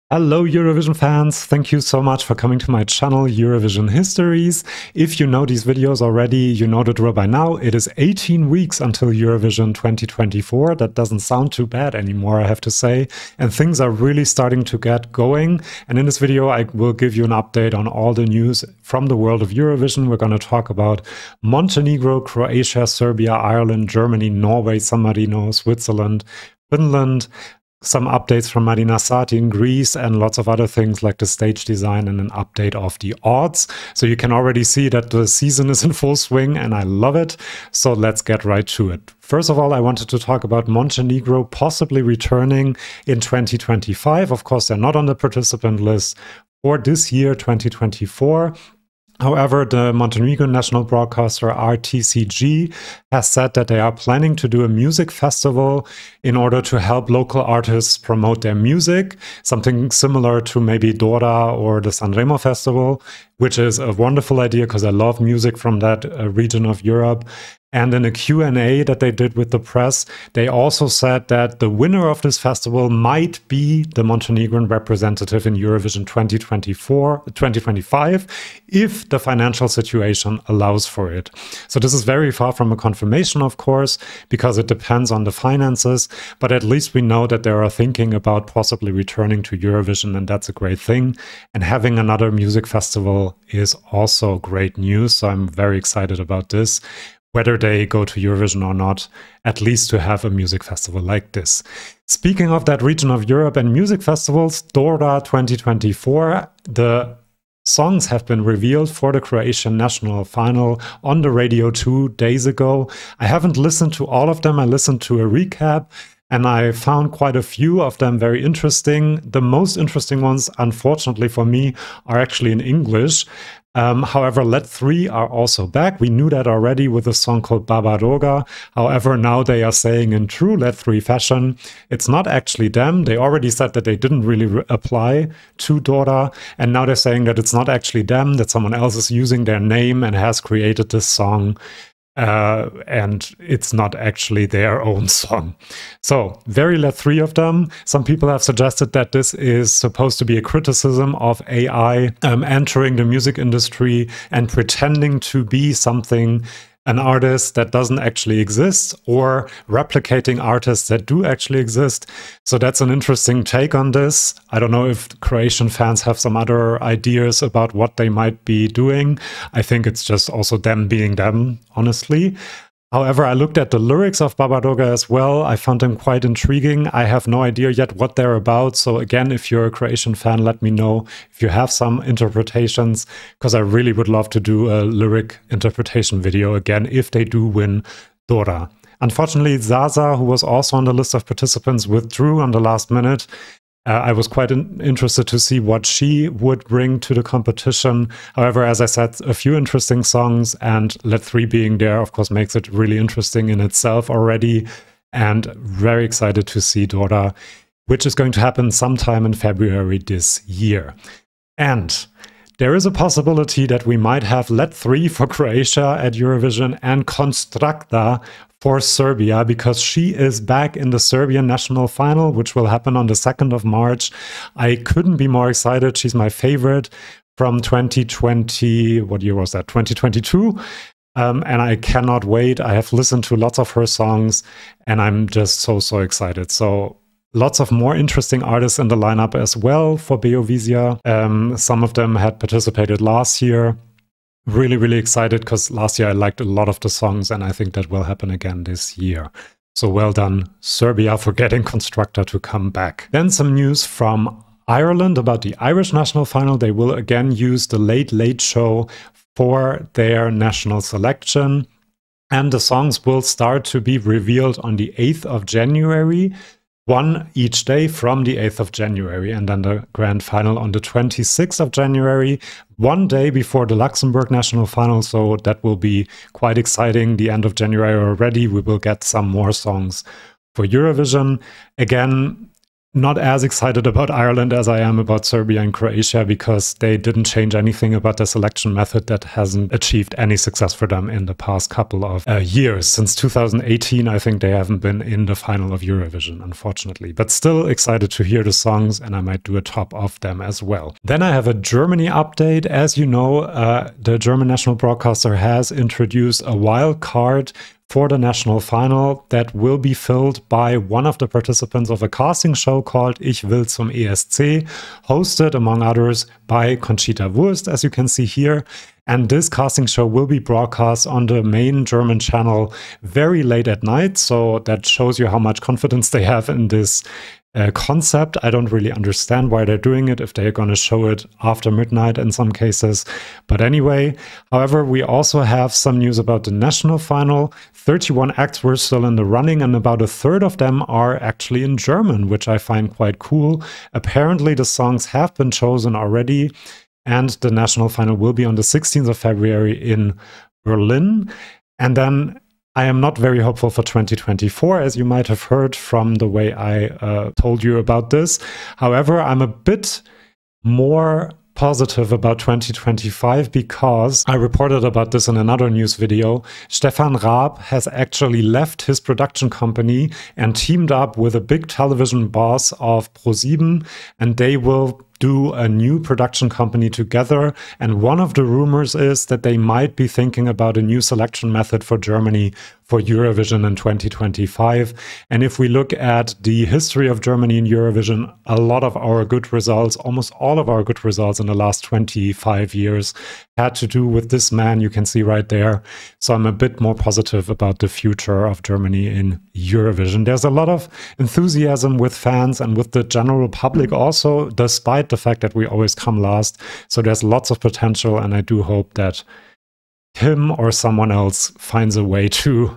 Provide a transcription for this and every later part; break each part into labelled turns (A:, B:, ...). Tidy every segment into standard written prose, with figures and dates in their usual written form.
A: Hello Eurovision fans, thank you so much for coming to my channel Eurovision Histories. If you know these videos already, you know the drill by now. It is 18 weeks until Eurovision 2024. That doesn't sound too bad anymore, I have to say. And things are really starting to get going. And in this video, I will give you an update on all the news from the world of Eurovision. We're going to talk about Montenegro, Croatia, Serbia, Ireland, Germany, Norway, San Marino, Switzerland, Finland, some updates from Marina, Satti in Greece, and lots of other things like the stage design and an update of the odds. So you can already see that the season is in full swing and I love it. So let's get right to it. First of all, I wanted to talk about Montenegro possibly returning in 2025. Of course, they're not on the participant list for this year, 2024. However, the Montenegrin national broadcaster RTCG has said that they are planning to do a music festival in order to help local artists promote their music, something similar to maybe Dora or the San Remo festival, which is a wonderful idea because I love music from that region of Europe. And in a Q&A that they did with the press, they also said that the winner of this festival might be the Montenegrin representative in Eurovision 2025 if the financial situation allows for it. So this is very far from a confirmation, of course, because it depends on the finances, but at least we know that they are thinking about possibly returning to Eurovision, and that's a great thing. And having another music festival is also great news, so I'm very excited about this. Whether they go to Eurovision or not, at least to have a music festival like this. Speaking of that region of Europe and music festivals, Dora 2024, the songs have been revealed for the Croatian national final on the radio 2 days ago. I haven't listened to all of them. I listened to a recap, and I found quite a few of them very interesting. The most interesting ones, unfortunately for me, are actually in English. However, Let3 are also back. We knew that already with a song called Babadoga. However, now they are saying in true Let3 fashion, it's not actually them. They already said that they didn't really apply to Dora. And now they're saying that it's not actually them, that someone else is using their name and has created this song. And it's not actually their own song. So, very Let3 of them. Some people have suggested that this is supposed to be a criticism of AI entering the music industry and pretending to be something, an artist that doesn't actually exist, or replicating artists that do actually exist. So that's an interesting take on this. I don't know if Croatian fans have some other ideas about what they might be doing. I think it's just also them being them, honestly. However, I looked at the lyrics of Babadoga as well. I found them quite intriguing. I have no idea yet what they're about. So again, if you're a Croatian fan, let me know if you have some interpretations, because I really would love to do a lyric interpretation video again if they do win Dora. Unfortunately, Zaza, who was also on the list of participants, withdrew on the last minute. I was quite interested to see what she would bring to the competition. However, as I said, a few interesting songs, and Let3 being there, of course, makes it really interesting in itself already. And very excited to see Dora, which is going to happen sometime in February this year. And there is a possibility that we might have Let3 for Croatia at Eurovision and Konstrakta for Serbia, because she is back in the Serbian national final, which will happen on the 2nd of March. I couldn't be more excited. She's my favorite from 2020. What year was that? 2022. And I cannot wait. I have listened to lots of her songs, and I'm just so excited. So lots of more interesting artists in the lineup as well for Beovizia. Some of them had participated last year. Really excited because last year I liked a lot of the songs, and I think that will happen again this year. So well done, Serbia, for getting Konstrakta to come back. Then some news from Ireland about the Irish national final. They will again use the Late Late Show for their national selection. And the songs will start to be revealed on the 8th of January. One each day from the 8th of January, and then the grand final on the 26th of January, one day before the Luxembourg national final, so that will be quite exciting. The end of January already, we will get some more songs for Eurovision. Again, not as excited about Ireland as I am about Serbia and Croatia, because they didn't change anything about the selection method that hasn't achieved any success for them in the past couple of years. Since 2018, I think they haven't been in the final of Eurovision, unfortunately. But still excited to hear the songs, and I might do a top of them as well. Then I have a Germany update. As you know, the German national broadcaster has introduced a wild card for the national final that will be filled by one of the participants of a casting show called Ich will zum ESC, hosted, among others, by Conchita Wurst, as you can see here. And this casting show will be broadcast on the main German channel very late at night, so that shows you how much confidence they have in this concept. I don't really understand why they're doing it if they're going to show it after midnight in some cases. But anyway, however, we also have some news about the national final. 31 acts were still in the running, and about a third of them are actually in German, which I find quite cool. Apparently, the songs have been chosen already, and the national final will be on the 16th of February in Berlin. And then I am not very hopeful for 2024, as you might have heard from the way I told you about this. However, I'm a bit more positive about 2025 because I reported about this in another news video. Stefan Raab has actually left his production company and teamed up with a big television boss of ProSieben, and they will do a new production company together. And one of the rumors is that they might be thinking about a new selection method for Germany for Eurovision in 2025. And if we look at the history of Germany in Eurovision, a lot of our good results, almost all of our good results in the last 25 years had to do with this man you can see right there. So I'm a bit more positive about the future of Germany in Eurovision. There's a lot of enthusiasm with fans and with the general public also, despite the fact that we always come last. So there's lots of potential, and I do hope that him or someone else finds a way to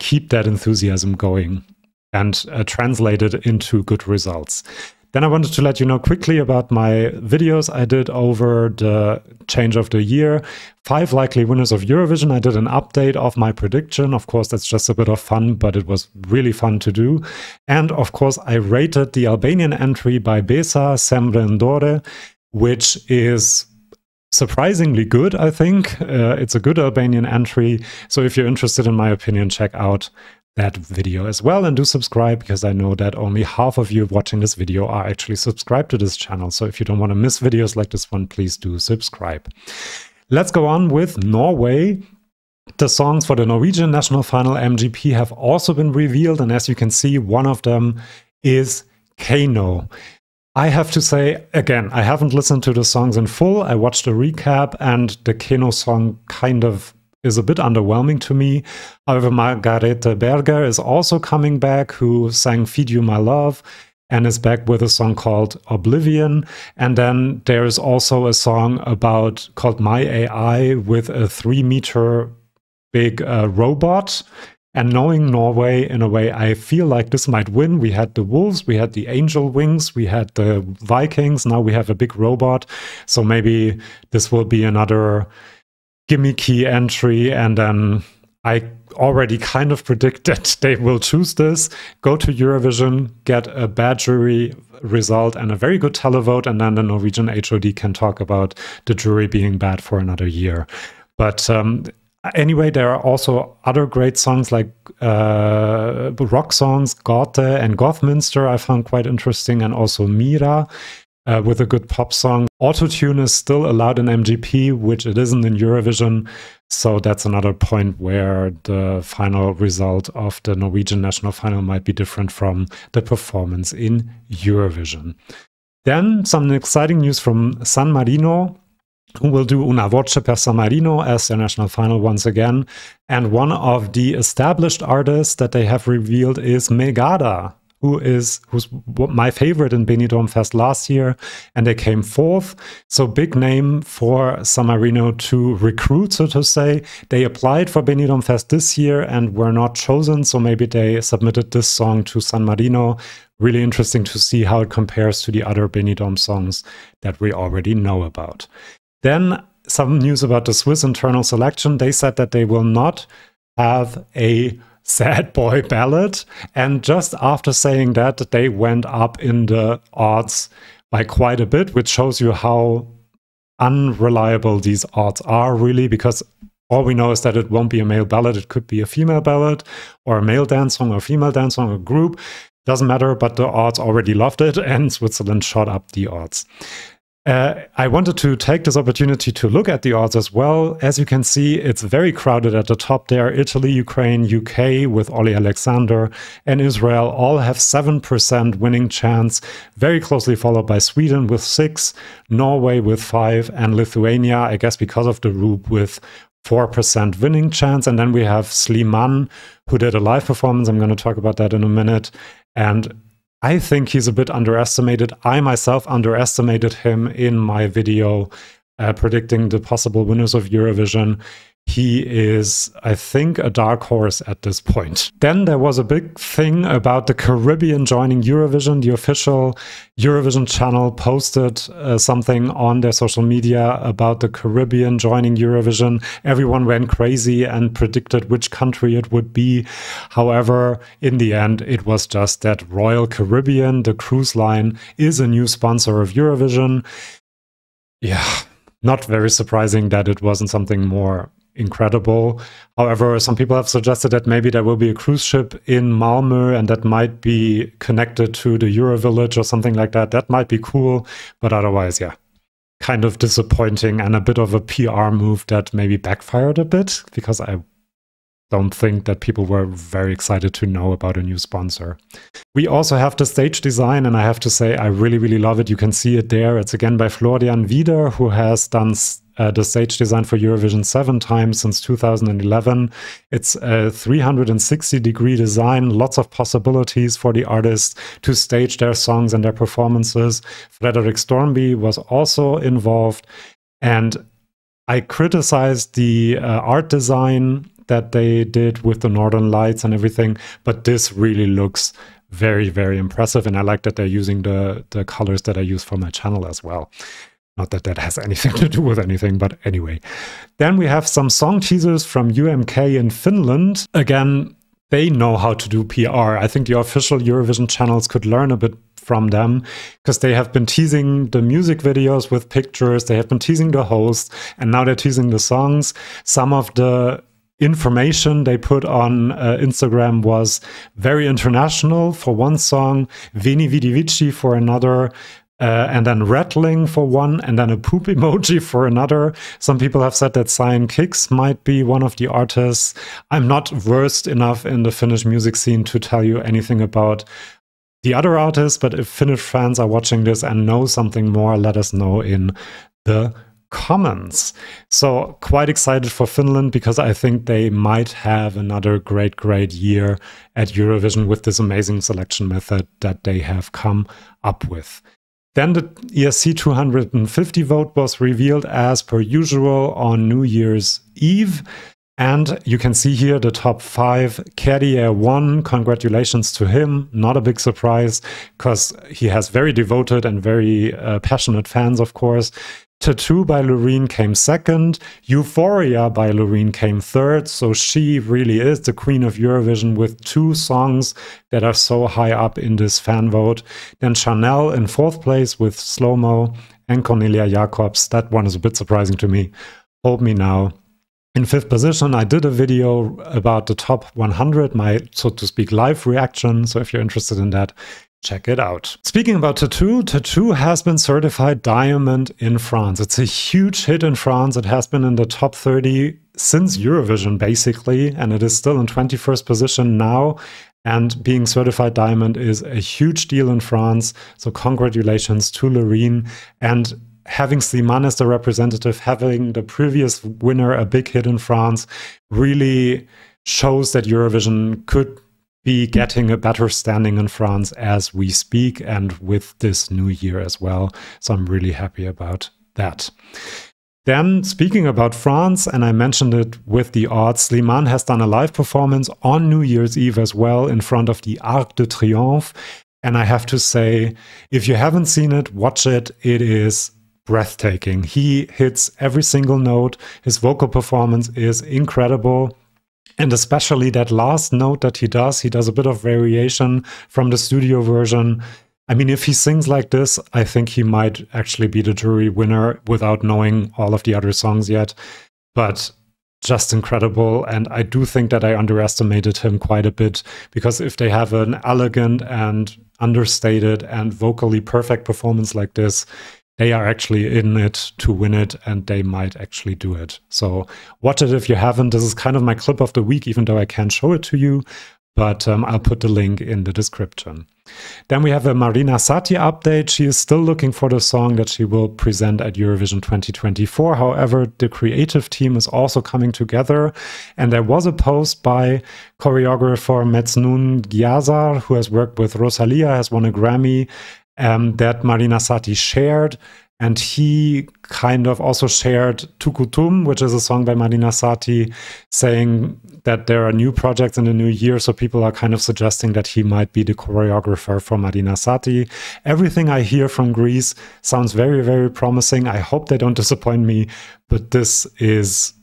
A: keep that enthusiasm going and translate it into good results. Then I wanted to let you know quickly about my videos I did over the change of the year. 5 likely winners of Eurovision. I did an update of my prediction. Of course, that's just a bit of fun, but it was really fun to do. And of course, I rated the Albanian entry by Besa, Semre and Dora, which is surprisingly good, I think. It's a good Albanian entry. So if you're interested in my opinion, check out that video as well, and do subscribe, because I know that only half of you watching this video are actually subscribed to this channel. So if you don't want to miss videos like this one, please do subscribe. Let's go on with Norway. The songs for the Norwegian national final MGP have also been revealed, and as you can see, one of them is Keiino. I have to say, again, I haven't listened to the songs in full. I watched a recap, and the Keiino song kind of is a bit underwhelming to me. However, Margarete Berger is also coming back, who sang Feed You My Love, and is back with a song called Oblivion. And then there is also a song called My AI with a 3-meter big robot. And knowing Norway, in a way, I feel like this might win. We had the Wolves, we had the Angel Wings, we had the Vikings, now we have a big robot. So maybe this will be another gimmicky entry, and then I already kind of predict that they will choose this, go to Eurovision, get a bad jury result and a very good televote, and then the Norwegian HOD can talk about the jury being bad for another year. But anyway, there are also other great songs like rock songs, Gate and Gothminster I found quite interesting, and also Mira, with a good pop song. Autotune is still allowed in MGP, which it isn't in Eurovision. So that's another point where the final result of the Norwegian national final might be different from the performance in Eurovision. Then some exciting news from San Marino, who will do Una Voce per San Marino as their national final once again. And one of the established artists that they have revealed is Megara, who's my favorite in Benidorm Fest last year, and they came 4th. So big name for San Marino to recruit, so to say. They applied for Benidorm Fest this year and were not chosen, so maybe they submitted this song to San Marino. Really interesting to see how it compares to the other Benidorm songs that we already know about. Then some news about the Swiss internal selection. They said that they will not have a sad boy ballad. And just after saying that, they went up in the odds by quite a bit, which shows you how unreliable these odds are, really, because all we know is that it won't be a male ballad. It could be a female ballad or a male dance song or a female dance song or group. Doesn't matter, but the odds already loved it, and Switzerland shot up the odds. I wanted to take this opportunity to look at the odds as well. As you can see, it's very crowded at the top there. Italy, Ukraine, UK with Ollie Alexander, and Israel all have 7% winning chance, very closely followed by Sweden with 6%, Norway with 5%, and Lithuania, I guess because of the Rube, with 4% winning chance. And then we have Slimane, who did a live performance. I'm going to talk about that in a minute. And I think he's a bit underestimated. I myself underestimated him in my video predicting the possible winners of Eurovision. He is, I think, a dark horse at this point. Then there was a big thing about the Carribean joining Eurovision. The official Eurovision channel posted something on their social media about the Caribbean joining Eurovision. Everyone went crazy and predicted which country it would be. However, in the end, it was just that Royal Caribbean, the cruise line, is a new sponsor of Eurovision. Yeah, not very surprising that it wasn't something more incredible. However, some people have suggested that maybe there will be a cruise ship in Malmö and that might be connected to the Euro Village or something like that. That might be cool, but otherwise, yeah, kind of disappointing and a bit of a PR move that maybe backfired a bit, because I don't think that people were very excited to know about a new sponsor. We also have the stage design, and I have to say I really, really love it. You can see it there. It's again by Florian Wieder, who has done the stage design for Eurovision 7 times since 2011. It's a 360-degree design, lots of possibilities for the artists to stage their songs and their performances. Frederick Stormby was also involved, and I criticized the art design that they did with the Northern Lights and everything, but this really looks very, very impressive, and I like that they're using the colors that I use for my channel as well. Not that that has anything to do with anything, but anyway. Then we have some song teasers from UMK in Finland. Again, they know how to do PR. I think the official Eurovision channels could learn a bit from them, because they have been teasing the music videos with pictures, they have been teasing the host, and now they're teasing the songs. Some of the information they put on Instagram was very international for one song, Veni Vidi Vici for another, and then rattling for one, and then a poop emoji for another. Some people have said that Cyan Kicks might be one of the artists. I'm not versed enough in the Finnish music scene to tell you anything about the other artists, but if Finnish fans are watching this and know something more, let us know in the comments. So quite excited for Finland, because I think they might have another great year at Eurovision with this amazing selection method that they have come up with. Then the ESC250 vote was revealed as per usual on New Year's Eve. And you can see here the top 5. Käärijä won. Congratulations to him. Not a big surprise, because he has very devoted and very passionate fans, of course. Tattoo by Loreen came second. Euphoria by Loreen came third. So she really is the queen of Eurovision with 2 songs that are so high up in this fan vote. Then Chanel in 4th place with Slow Mo, and Cornelia Jacobs. That one is a bit surprising to me. Hold Me Now. In 5th position, I did a video about the top 100, my, so to speak, live reaction. So if you're interested in that, check it out. Speaking about Tattoo, Tattoo has been certified diamond in France. It's a huge hit in France. It has been in the top 30 since Eurovision, basically, and it is still in 21st position now. And being certified diamond is a huge deal in France. So congratulations to Loreen. And having Slimane as the representative, having the previous winner a big hit in France, really shows that Eurovision could be getting a better standing in France as we speak, and with this new year as well. So I'm really happy about that. Then, speaking about France, and I mentioned it with the odds, Slimane has done a live performance on New Year's Eve as well in front of the Arc de Triomphe. And I have to say, if you haven't seen it, watch it. It is breathtaking. He hits every single note. His vocal performance is incredible. And especially that last note that he does a bit of variation from the studio version. I mean, if he sings like this, I think he might actually be the jury winner without knowing all of the other songs yet. But just incredible. And I do think that I underestimated him quite a bit, because if they have an elegant and understated and vocally perfect performance like this, they are actually in it to win it, and they might actually do it. So watch it if you haven't. This is kind of my clip of the week, even though I can't show it to you, but I'll put the link in the description. Then we have a Marina Satti update. She is still looking for the song that she will present at Eurovision 2024. However, the creative team is also coming together. And there was a post by choreographer Metsnun Gyazar, who has worked with Rosalia, has won a Grammy, that Marina Satti shared. And he kind of also shared Tukutum, which is a song by Marina Satti, saying that there are new projects in the new year. So people are kind of suggesting that he might be the choreographer for Marina Satti. Everything I hear from Greece sounds very, very promising. I hope they don't disappoint me, but this is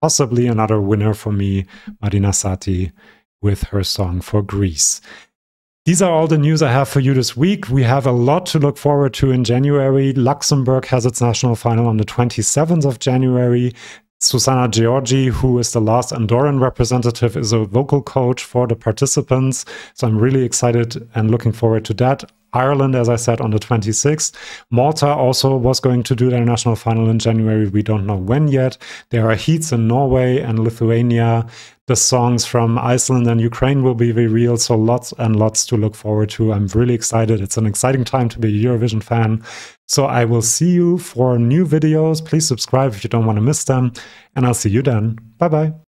A: possibly another winner for me, Marina Satti, with her song for Greece. These are all the news I have for you this week. We have a lot to look forward to in January. Luxembourg has its national final on the 27th of January. Susanna Georgi, who is the last Andorran representative, is a vocal coach for the participants. So I'm really excited and looking forward to that. Ireland, as I said, on the 26th. Malta also was going to do their national final in January. We don't know when yet. There are heats in Norway and Lithuania. The songs from Iceland and Ukraine will be revealed, so lots and lots to look forward to. I'm really excited. It's an exciting time to be a Eurovision fan. So I will see you for new videos. Please subscribe if you don't want to miss them, and I'll see you then. Bye-bye.